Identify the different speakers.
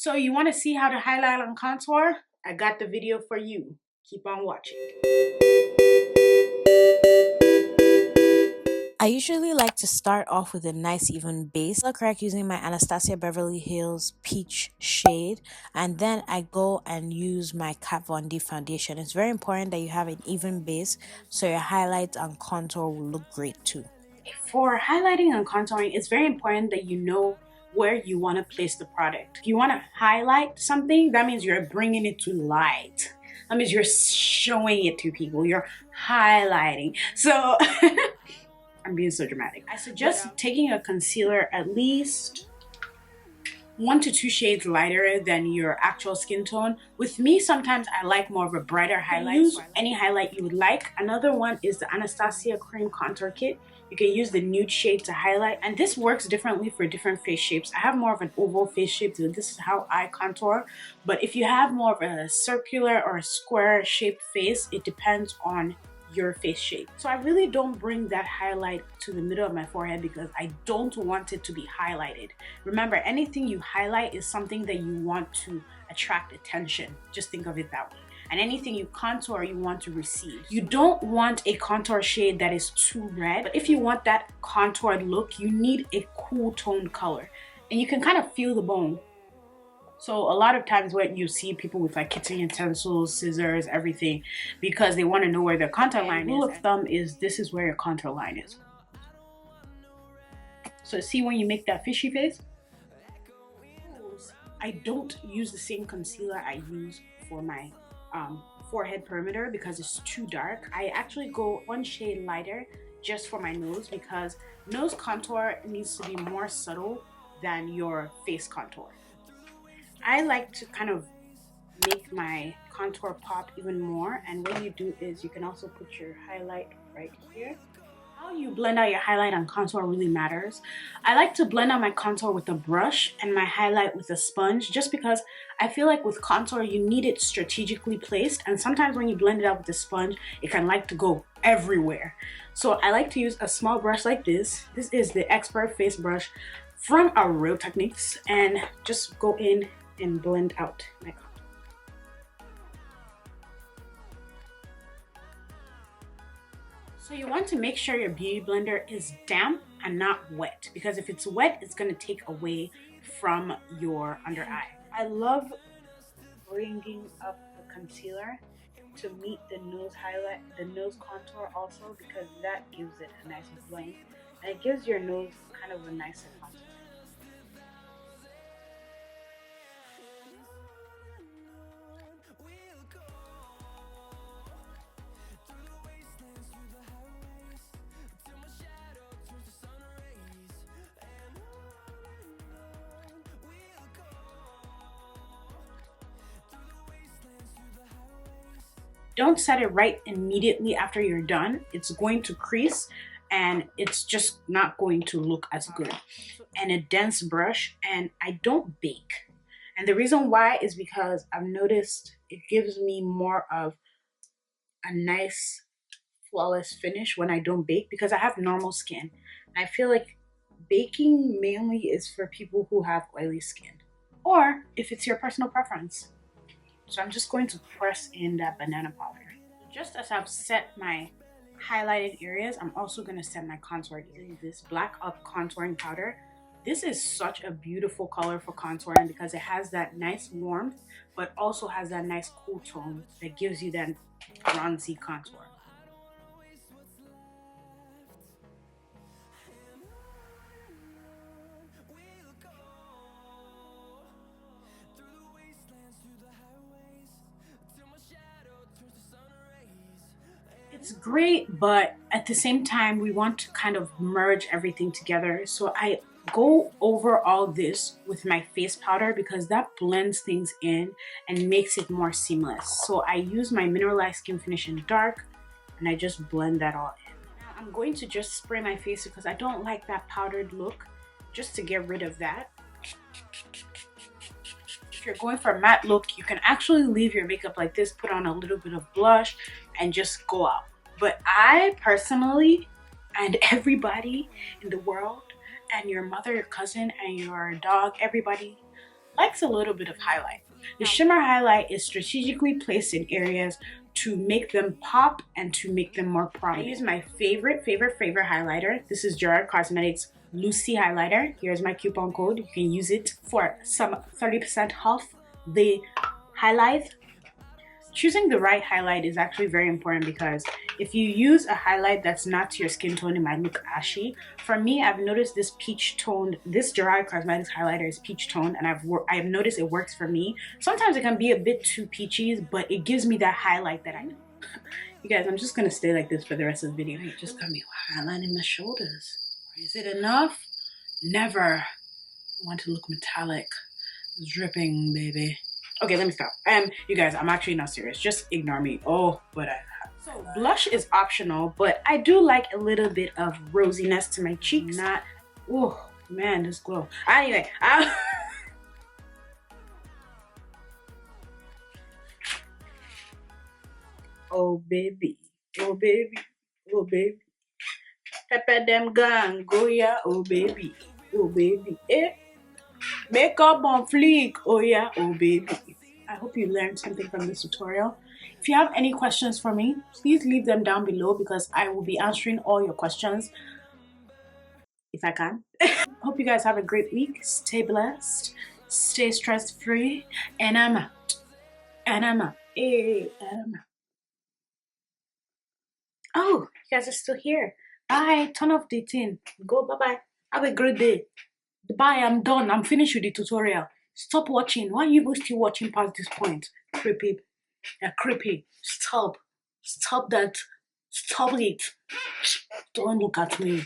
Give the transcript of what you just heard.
Speaker 1: So you want to see how to highlight and contour? I got the video for you. Keep on watching.
Speaker 2: I usually like to start off with a nice even base. I look correct using my Anastasia Beverly Hills Peach shade, and then I go and use my Kat Von D foundation. It's very important that you have an even base so your highlights and contour will look great too.
Speaker 1: For highlighting and contouring, it's very important that you know where you want to place the product. If you want to highlight something, that means you're bringing it to light. That means you're showing it to people. You're highlighting. So I'm being so dramatic. I suggest taking a concealer at least 1 to 2 shades lighter than your actual skin tone. With me, sometimes I like more of a brighter highlight. Use any highlight you would like. Another one is the Anastasia Cream Contour Kit. You can use the nude shade to highlight, and this works differently for different face shapes. I have more of an oval face shape, so this is how I contour. But if you have more of a circular or a square shaped face, it depends on your face shape. So I really don't bring that highlight to the middle of my forehead because I don't want it to be highlighted. Remember, anything you highlight is something that you want to attract attention. Just think of it that way. And anything you contour, you want to receive. You don't want a contour shade that is too red. But if you want that contoured look, you need a cool toned color. And you can kind of feel the bone. So a lot of times when you see people with like kitchen utensils, scissors, everything, because they want to know where their contour line is. Rule of thumb is this is where your contour line is. So see when you make that fishy face? I don't use the same concealer I use for my forehead perimeter because it's too dark. I actually go 1 shade lighter just for my nose because nose contour needs to be more subtle than your face contour. I like to kind of make my contour pop even more, and what you do is you can also put your highlight right here. How you blend out your highlight and contour really matters. I like to blend out my contour with a brush and my highlight with a sponge just because I feel like with contour you need it strategically placed, and sometimes when you blend it out with a sponge it can like to go everywhere. So I like to use a small brush like this. This is the Expert Face Brush from our Real Techniques, and just go in and blend out my contour. So you want to make sure your beauty blender is damp and not wet, because if it's wet, it's going to take away from your under eye. I love bringing up the concealer to meet the nose highlight, the nose contour also, because that gives it a nice bling and it gives your nose kind of a nicer contour. Don't set it right immediately after you're done. It's going to crease and it's just not going to look as good. And a dense brush, and I don't bake. And the reason why is because I've noticed it gives me more of a nice flawless finish when I don't bake because I have normal skin. And I feel like baking mainly is for people who have oily skin, or if it's your personal preference. So I'm just going to press in that banana powder. Just as I've set my highlighted areas, I'm also going to set my contour using this Black Up contouring powder. This is such a beautiful color for contouring because it has that nice warmth, but also has that nice cool tone that gives you that bronzy contour. It's great, but at the same time, we want to kind of merge everything together. So I go over all this with my face powder because that blends things in and makes it more seamless. So I use my Mineralized Skin Finish in dark and I just blend that all in. Now I'm going to just spray my face because I don't like that powdered look, just to get rid of that. If you're going for a matte look, you can actually leave your makeup like this, put on a little bit of blush, and just go out. But I personally, and everybody in the world, and your mother, your cousin, and your dog, everybody likes a little bit of highlight. The shimmer highlight is strategically placed in areas to make them pop and to make them more prominent. I use my favorite highlighter. This is Gerard Cosmetics Lucy highlighter. Here's my coupon code. You can use it for some 30% off the highlight. Choosing the right highlight is actually very important because if you use a highlight that's not to your skin tone, it might look ashy. For me, I've noticed this peach toned, this Gerard Cosmetics highlighter is peach toned, and I've noticed it works for me. Sometimes it can be a bit too peachy, but it gives me that highlight that I know. You guys, I'm just gonna stay like this for the rest of the video. You just got me highlighting my shoulders. Is it enough? Never. I want to look metallic. It's dripping, baby. Okay, let me stop. You guys, I'm actually not serious. Just ignore me. Oh, but so blush is optional, but I do like a little bit of rosiness to my cheeks. Not, oh man, this glow. Anyway, oh baby, oh baby, oh baby. Pepper them gang, go yeah, oh baby, oh baby. Eh, makeup on fleek, oh yeah, oh baby. I hope you learned something from this tutorial. If you have any questions for me, please leave them down below because I will be answering all your questions if I can. Hope you guys have a great week. Stay blessed, stay stress free, and I'm out. And I'm out. Hey, and I'm out. Oh, you guys are still here. Bye. Turn off the thing. Go. Bye bye. Have a great day. Bye. I'm done. I'm finished with the tutorial. Stop watching. Why are you still watching past this point? Creepy. Yeah, creepy. Stop. Stop that. Stop it. Don't look at me.